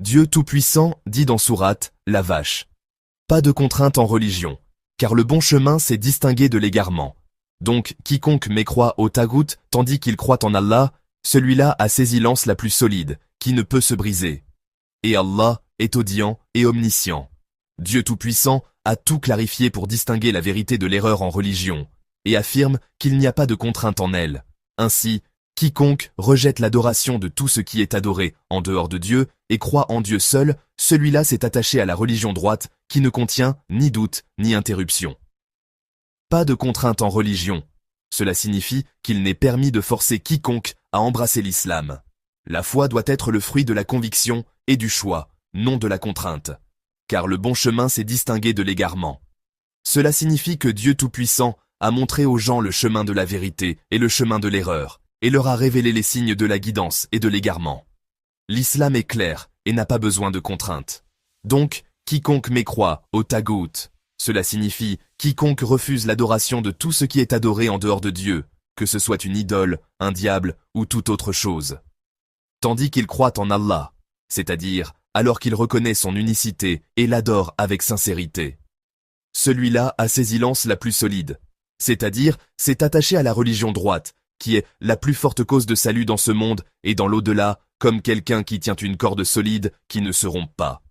Dieu Tout-Puissant dit dans Sourate, la vache. Pas de contrainte en religion, car le bon chemin s'est distingué de l'égarement. Donc, quiconque mécroit au tagout tandis qu'il croit en Allah, celui-là a saisi l'anse la plus solide, qui ne peut se briser. Et Allah est audient et omniscient. Dieu Tout-Puissant a tout clarifié pour distinguer la vérité de l'erreur en religion, et affirme qu'il n'y a pas de contrainte en elle. Ainsi, quiconque rejette l'adoration de tout ce qui est adoré en dehors de Dieu et croit en Dieu seul, celui-là s'est attaché à la religion droite qui ne contient ni doute ni interruption. Pas de contrainte en religion. Cela signifie qu'il n'est permis de forcer quiconque à embrasser l'islam. La foi doit être le fruit de la conviction et du choix, non de la contrainte. Car le bon chemin s'est distingué de l'égarement. Cela signifie que Dieu Tout-Puissant a montré aux gens le chemin de la vérité et le chemin de l'erreur, et leur a révélé les signes de la guidance et de l'égarement. L'islam est clair et n'a pas besoin de contraintes. Donc, quiconque mécroit au tagout, cela signifie quiconque refuse l'adoration de tout ce qui est adoré en dehors de Dieu, que ce soit une idole, un diable ou toute autre chose. Tandis qu'il croit en Allah, c'est-à-dire alors qu'il reconnaît son unicité et l'adore avec sincérité. Celui-là a saisi l'anse la plus solide, c'est-à-dire s'est attaché à la religion droite, qui est la plus forte cause de salut dans ce monde et dans l'au-delà, comme quelqu'un qui tient une corde solide qui ne se rompt pas,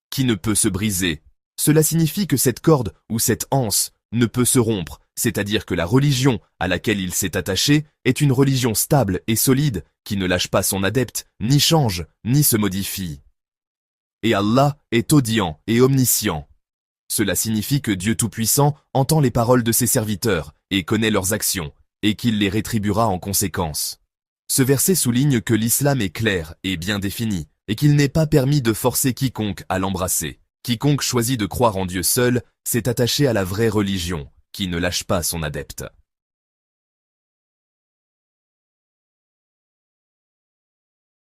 qui ne peut se briser. Cela signifie que cette corde ou cette anse ne peut se rompre, c'est-à-dire que la religion à laquelle il s'est attaché est une religion stable et solide qui ne lâche pas son adepte, ni change, ni se modifie. Et Allah est audient et omniscient. Cela signifie que Dieu Tout-Puissant entend les paroles de ses serviteurs et connaît leurs actions, et qu'il les rétribuera en conséquence. Ce verset souligne que l'islam est clair et bien défini, et qu'il n'est pas permis de forcer quiconque à l'embrasser. Quiconque choisit de croire en Dieu seul s'est attaché à la vraie religion, qui ne lâche pas son adepte.